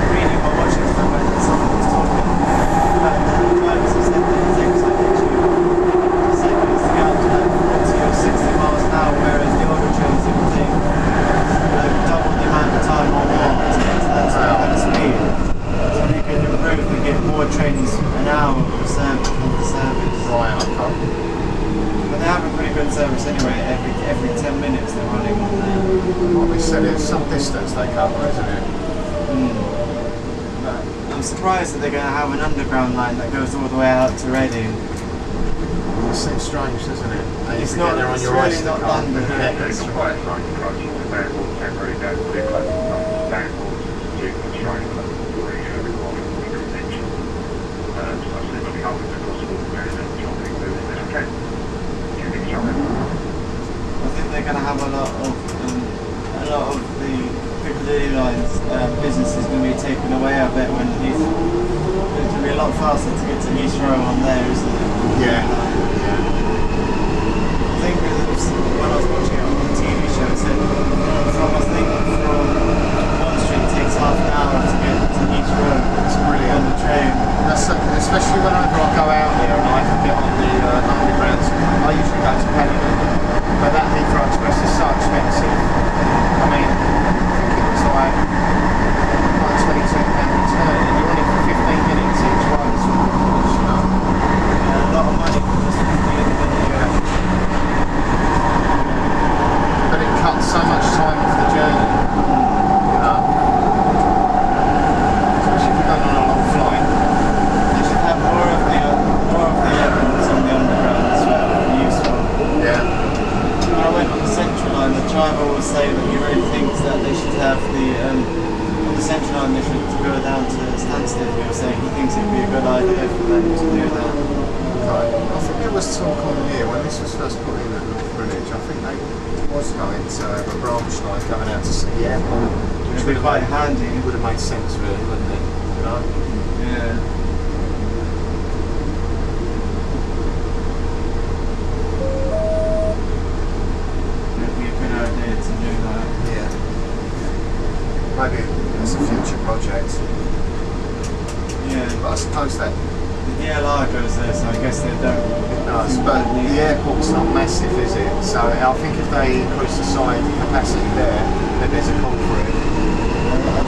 reading or watching somewhere that someone was talking about the drivers have said that it takes like literally seconds to get up to like 40 or 60 miles an hour, whereas the older trains it would take like double the amount of time or more to get to that kind of speed. So you can improve and get more trains an hour for service. Right, okay. But they have a pretty good service anyway. Every 10 minutes they're running on there. What we said is some distance they cover, isn't it? But I'm surprised that they're going to have an underground line that goes all the way out to Reading. It seems strange, doesn't it? And It's you can not- get there on it's your really Oyster not card. London. Yeah, It's that's quite right. like approaching the available temporary go to the close to Stanmore to constrain the requirement of the convention. So I said it'll be helping across all the areas and shopping moving this okay. Do you think so? I think they're going to have a lot of the Piccadilly lines business is going to be taken away. I bet when it's going to be a lot faster to get to Heathrow on there, isn't it? Yeah. I think when I was watching it on the TV show, it said from Bond Street it takes half an hour to get to Heathrow. It's brilliant. On the train. That's especially whenever I go out there and I can get on the undergrounds. I usually go to Paddington, but that Heathrow Express is so expensive. I mean, I think it was like £22 return, and you're on it for 15 minutes each way. It's ridiculous, you know. A lot of money for just 15 minutes. But it cuts so much time off the journey, you know. Especially if you're going on a long flight. They should have more of the evidence on the underground as well. It'd be useful. Yeah. When I went on the Central Line, the driver will say that he really thinks that they should have on the Central Line they should go down to Stansted. He was saying he thinks it would be a good idea for them to do that. Right. I think there was talk on here when this was first put in at North Greenwich. I think they was going to have a branch line going out to see the airport, which It'd be quite handy. It would have made sense, really, wouldn't it? You know? Yeah. It'd be a good idea to do that. Yeah. Maybe it's a future project, Yeah. but I suppose that The DLR goes there, so I guess they don't. does. But the airport's not massive, is it? So I think if they increase the side capacity there, then there's a call for it. I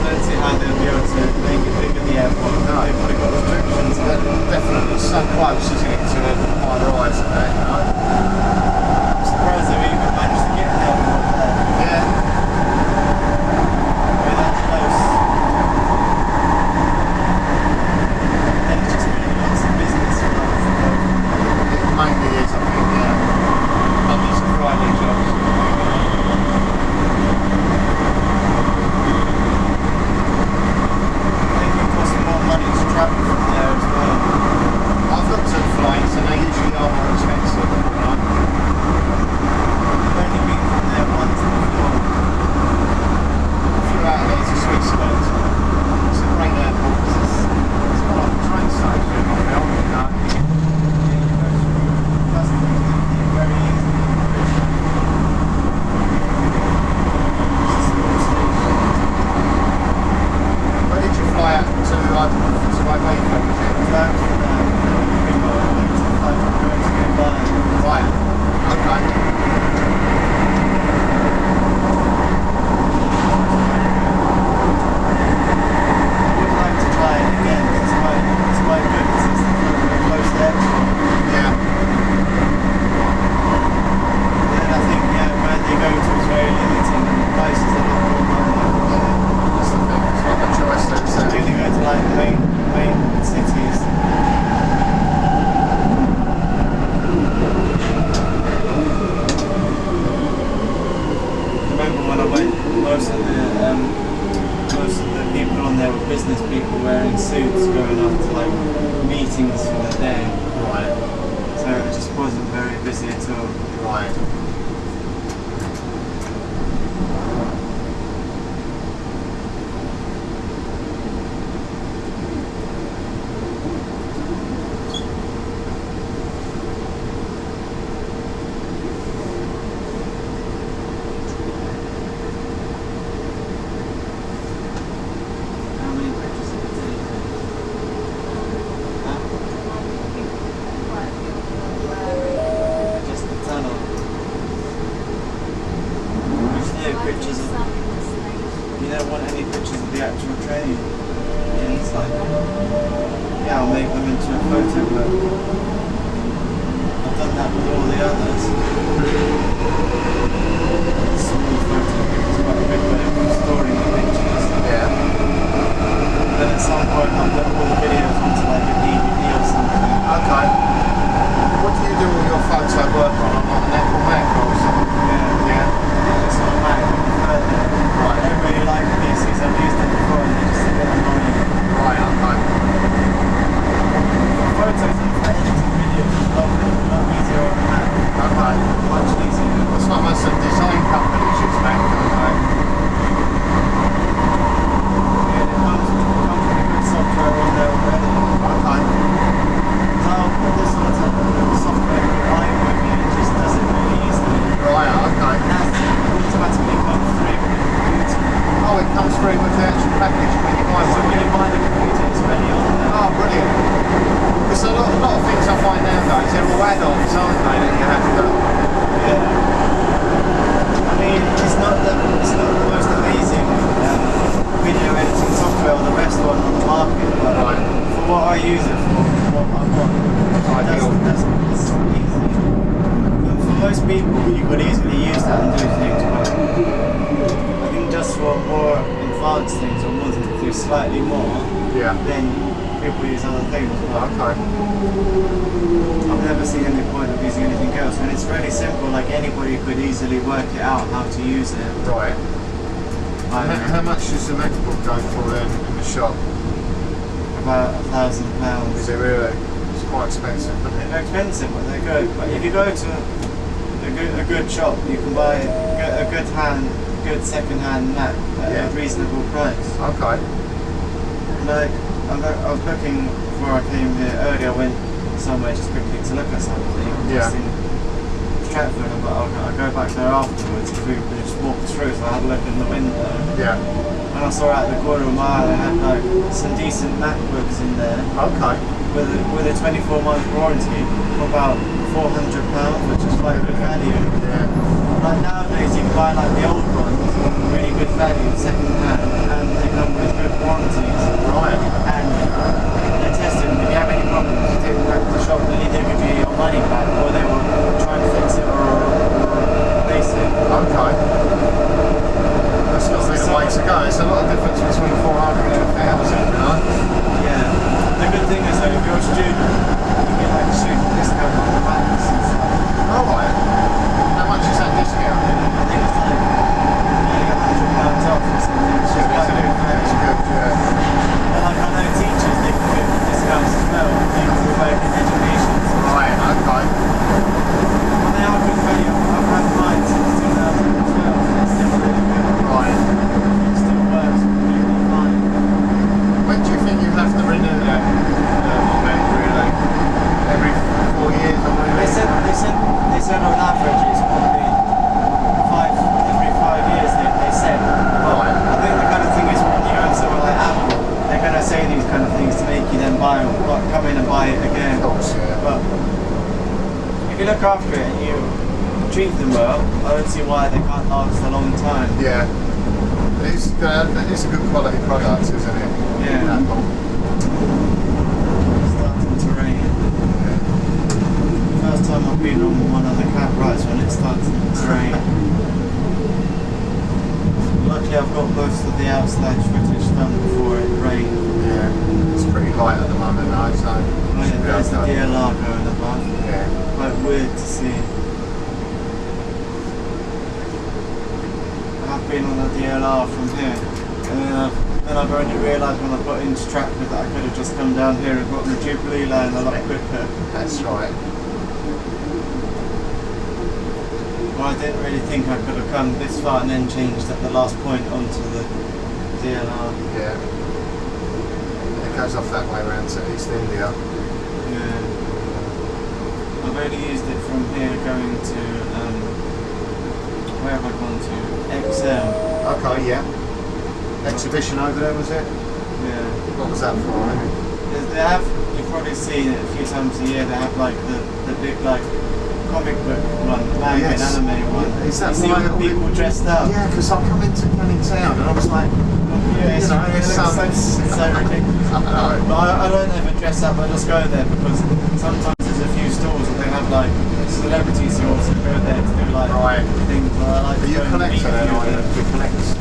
don't see how they'll be able to make it bigger, the airport. No. They've probably got restrictions on it. Definitely so close, isn't it, to the high rise and that, you know? I'm surprised they've even managed to get an airport there. Yeah. We're that close. Then it's just really lots of business for us. It mainly is, I think, yeah. Mondays and Friday jobs. most of the people on there were business people wearing suits going off to like meetings for the day. Right. So it just wasn't very busy at all. Right. How many pictures did you take? Huh? Just the tunnel. Usually pictures of, you don't want any pictures of the actual train inside. Yeah, I'll make them into a photo book. I've done that with all the others. Small photo book is quite a good way of storing the pictures. Yeah. Then at some point I'll put all the videos onto like a DVD or something. Okay. What do you do all your photo work on? On an Apple Mac or something? Yeah. Yeah. It's on a Mac, I prefer that. I don't really like PCs, I've used them before and they're just a bit annoying. Right, okay. Photos and editing videos is a lot easier on a Mac. Okay. Much easier. It's not most of the design companies use Mac, don't they? Yeah, it comes with good software on there already. Okay. So I'll put this on the software combined with it, it just does it really easily. Right, okay. And that's automatically comes through with the computer. Oh, it comes through with the actual package when you buy So one. when you buy the computer, it's ready on there. Oh, brilliant. Because a lot of things I find nowadays, they're all add-ons, aren't they, that you have to... Yeah. I mean, it's not the most amazing video editing software or the best one on the market, but Right. for what I use it for what I want, it's easy. And for most people, you could easily use that and do things, but I think just for more advanced things or wanting to do slightly more, Yeah. then people use other things. But Okay. I've never seen any point of using anything else, and it's really simple. Like anybody could easily work it out how to use it. Right. How much does the MacBook go for then in the shop? About £1,000. Is it really? It's quite expensive, isn't it? They're expensive, but they're good. But if you go to a good shop, you can buy a good second-hand Mac at Yeah. a reasonable price. Okay. Like I was looking before I came here earlier. I went somewhere just quickly to look at something. Yeah. Just in Stratford, but I'll go back there afterwards if we just walked through. So I had a look in the window. Yeah. And I saw out the corner of my eye they had like some decent MacBooks in there Okay. with a 24-month warranty for about £400, which is quite good value. Yeah. Like nowadays you can buy like the old ones, really good value, second hand, and they come with good warranties. Right. And they're tested. If you have any problems, you take them back to the shop, they'll either give you your money back or they will try and fix it or replace it. Okay. That's not really the way to go. There's a lot of difference between 400 and 1,000, you know? Yeah. The good thing is though, if you're a student, you get like a student discount on the Macs and stuff. Oh, right. How much is that discount? I think it's like nearly £100 off or something. It's just quite good. That's good, yeah. And like I know teachers, they can get discounts as well. People who work in education. Right, okay. Well, they are good value. I've had mine since 2012 and it's still really good. Right. It still works completely fine. When do you think you have to renew that Mac, really? Every 4 years or really? They said on average it's probably every 5 years they said. But Right. I think the kind of thing is when you go to somewhere like Apple, they're going to say these kind of things to make you then buy or come in and buy it again. Of course, yeah. But if you look after it and you treat them well, I don't see why they can't last a long time. Yeah. It's a good quality product, isn't it? Yeah. Apple. It's starting to rain. First time I've been on one of the cab rides when it starts to rain. Luckily I've got most of the outside footage done before it rained. Yeah. It's pretty light at the moment, though, so... There's the DLR going above. Yeah. Quite weird to see. I have been on the DLR from here. And then I've only realised when I got into Stratford that I could have just come down here and got the Jubilee line a lot quicker. That's right. Well, I didn't really think I could have come this far and then changed at the last point onto the DLR. Yeah. And it goes off that way around to East India. Yeah. I've only used it from here going to, where have I gone to? XL. Okay, yeah. Exhibition over there, was it? Yeah. What was that for? They have, you've probably seen it a few times a year, they have like the big like comic book one, manga and anime one. Is that you see all the people dressed up? Yeah, because I come into Canning Town and I was like, yeah, it's, so ridiculous. But I don't ever dress up, I just go there because sometimes there's a few stores that they have like celebrities who also go there to do like things. I like Are you a collector then, or are you collectors?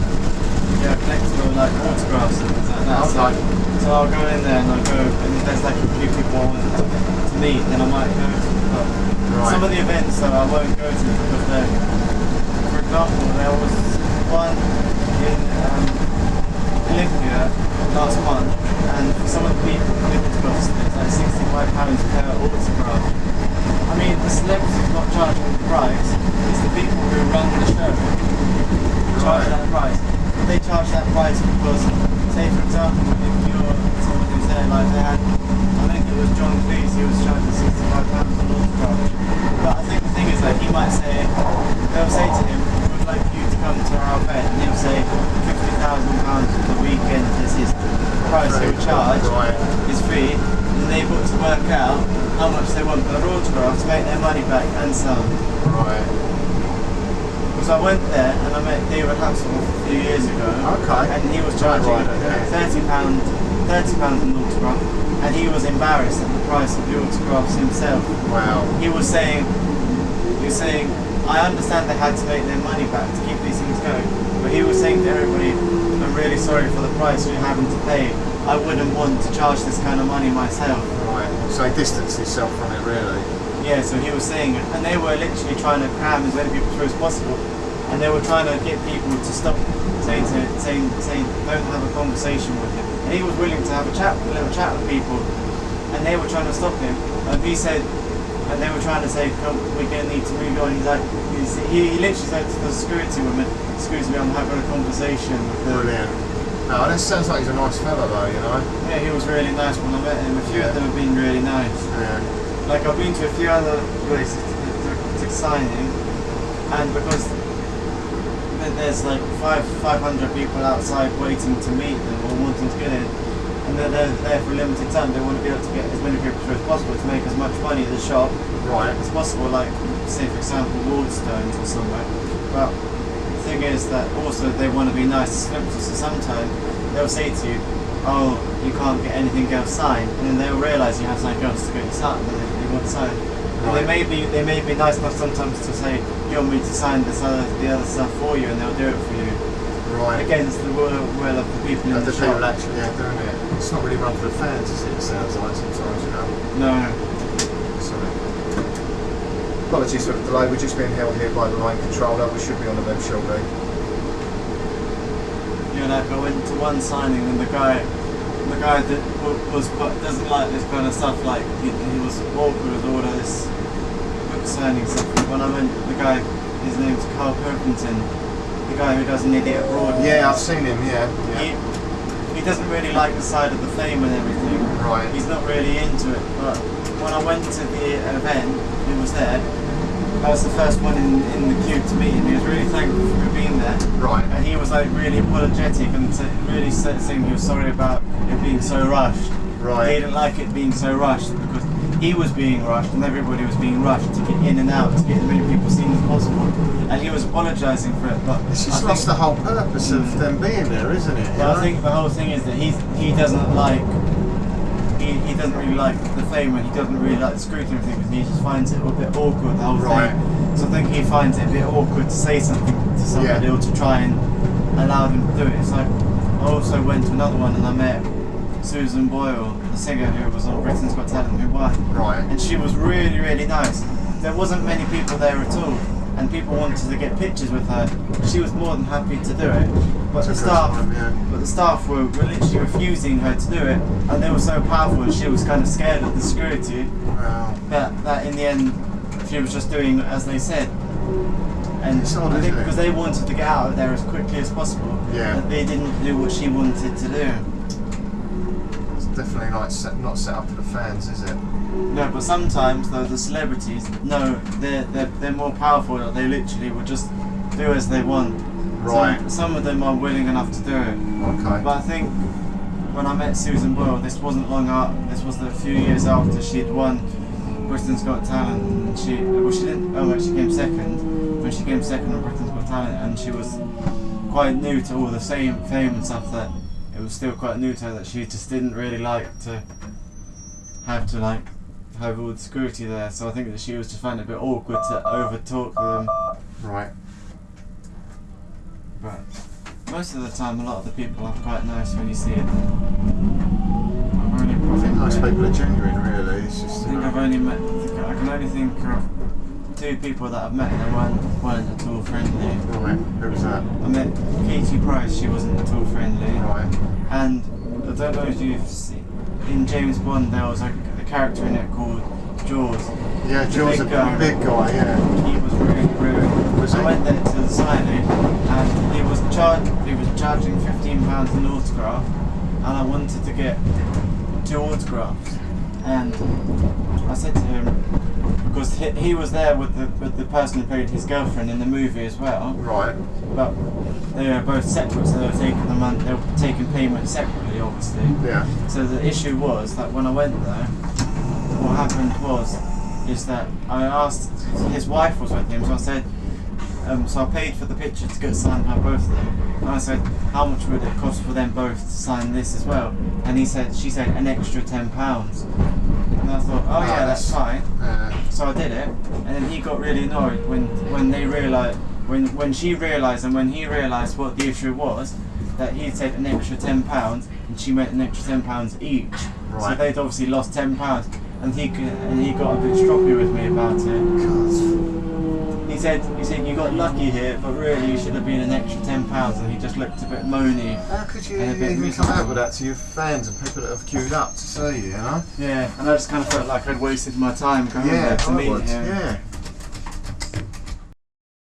Yeah, collector like autographs and things like that. So I'll go in there and I'll go, and if there's like a few people I want to meet, then I might go to the pub. Some of the events though I won't go to because they're, for example, there was one in Olympia last month, and for some of the people it cost it's like £65 per autograph. I mean, the celebrities not charging the price, it's the people who run the show who charge that price. But they charge that price because, say for example, if you're someone who's there, like they had, I think it was John Cleese, he was charging £65 an autograph. But I think the thing is that he might say, they'll say to him, we would like you to come to our event, and he'll say £50,000 for the weekend is his price he'll charge, his fee, and they've got to work out how much they want per autograph to make their money back and some. Right. Because I went there and I met David Hasselhoff a few years ago. Okay. And he was charging £30 an autograph, and he was embarrassed at the price of the autographs himself. Wow. He was saying, I understand they had to make their money back to keep these things going, but he was saying to everybody, I'm really sorry for the price you're having to pay. I wouldn't want to charge this kind of money myself. Right. So he distanced himself from it, really. Yeah, so he was saying it, and they were literally trying to cram as many people through as possible, and they were trying to get people to stop saying don't have a conversation with him. And he was willing to have a little chat with people, and they were trying to stop him. And he said, and they were trying to say, come, we're going to need to move on. He's like, he literally said to the security woman, excuse me, I'm having a conversation with them. Brilliant. No, that sounds like he's a nice fella though, you know? Yeah, he was really nice when I met him. A few of them have been really nice. Yeah. Like I've been to a few other places to sign him, and because there's like 500 people outside waiting to meet them or wanting to get in, and they're there for a limited time, they want to be able to get as many people through as possible to make as much money at the shop as possible, like say for example Wardstones or somewhere. But the thing is that also they want to be nice to celebrities, so sometimes they'll say to you, oh, you can't get anything else signed, and then they'll realise you have something else to get you signed, and they want signed. And they may be nice enough sometimes to say, you want me to sign the other stuff for you, and they'll do it for you. Right. Against the will of the people in the shop. People actually doing it. It's not really run for the fans, is it? It sounds like sometimes, you know. No. Sorry. Apologies for the delay. We're just being held here by the line controller. We should be on the web shortly. You know, I went to one signing, and the guy that doesn't like this kind of stuff, like he was awkward with all of this book signing stuff. When I went, the guy, his name's Carl Perkington, the guy who does An Idiot Abroad. Yeah, I've seen him. Yeah. He doesn't really like the side of the fame and everything. Right. He's not really into it. But when I went to the event, he was there. I was the first one in the queue to meet him. He was really thankful for being there. Right. And he was like really apologetic and really saying he was sorry about it being so rushed. Right. He didn't like it being so rushed because he was being rushed and everybody was being rushed to get in and out, to get as many people seen as possible. And he was apologising for it. But it's just lost the whole purpose of them being there, isn't it? But I think the whole thing is that he doesn't like. He doesn't really like the fame, and he doesn't really like the scrutiny and everything, because he just finds it a bit awkward, the whole thing. So I think he finds it a bit awkward to say something to somebody or to try and allow them to do it. It's like, I also went to another one and I met Susan Boyle, the singer who was on Britain's Got Talent, who won. Right. And she was really, really nice. There wasn't many people there at all. and people wanted to get pictures with her. She was more than happy to do it, but the Took her staff, time, yeah. but the staff were literally refusing her to do it, and they were so powerful, and she was kind of scared of the security Wow. that in the end she was just doing as they said. And It's odd, I think isn't it? because they wanted to get out of there as quickly as possible, Yeah. that they didn't do what she wanted to do. It's definitely like not set up for the fans, is it? No, but sometimes though the celebrities, no, they're more powerful. That they literally will just do as they want. Right. Some of them are willing enough to do it. Okay. But I think when I met Susan Boyle, this wasn't long after. This was a few years after she'd won Britain's Got Talent. And she didn't. Oh, she came second. When she came second on Britain's Got Talent, and she was quite new to all the fame and stuff. That it was still quite new to her. That she just didn't really like to have all the security there. So I think that she was just finding it a bit awkward to over talk them. Right. But most of the time, a lot of the people are quite nice when you see it. I think nice people are genuine, really. It's just. I think I've only met. I can only think of 2 people that I've met that weren't at all friendly. Right. Who was that? I met Katie Price. She wasn't at all friendly. Right. And I don't know if you've seen in James Bond there was a character in it called Jaws. Yeah, Jaws, a big guy. Yeah. He was really rude. Was I he? went there to the signing, and he was charging £15 an autograph, and I wanted to get 2 autographs. And I said to him, because he was there with the person who played his girlfriend in the movie as well, Right. but they were both separate, so they were taking payment separately, obviously. Yeah. So the issue was that when I went there, what happened is that I asked, his wife was with him, so I said, so I paid for the picture to get signed by both of them. And I said, how much would it cost for them both to sign this as well? And she said an extra £10. And I thought, oh yeah, that's fine. So I did it, and then he got really annoyed when she realised and when he realised what the issue was, that he'd said an extra £10 and she meant an extra £10 each. Right. So they'd obviously lost £10, and he got a bit stroppy with me about it. God. He said you got lucky here, but really you should have been an extra £10, and he just looked a bit moany. How could you And a bit even come out miserable. with that to your fans and people that have queued up to see you, you know? Yeah, and I just kind of felt like I'd wasted my time going there to I meet would. him. Yeah.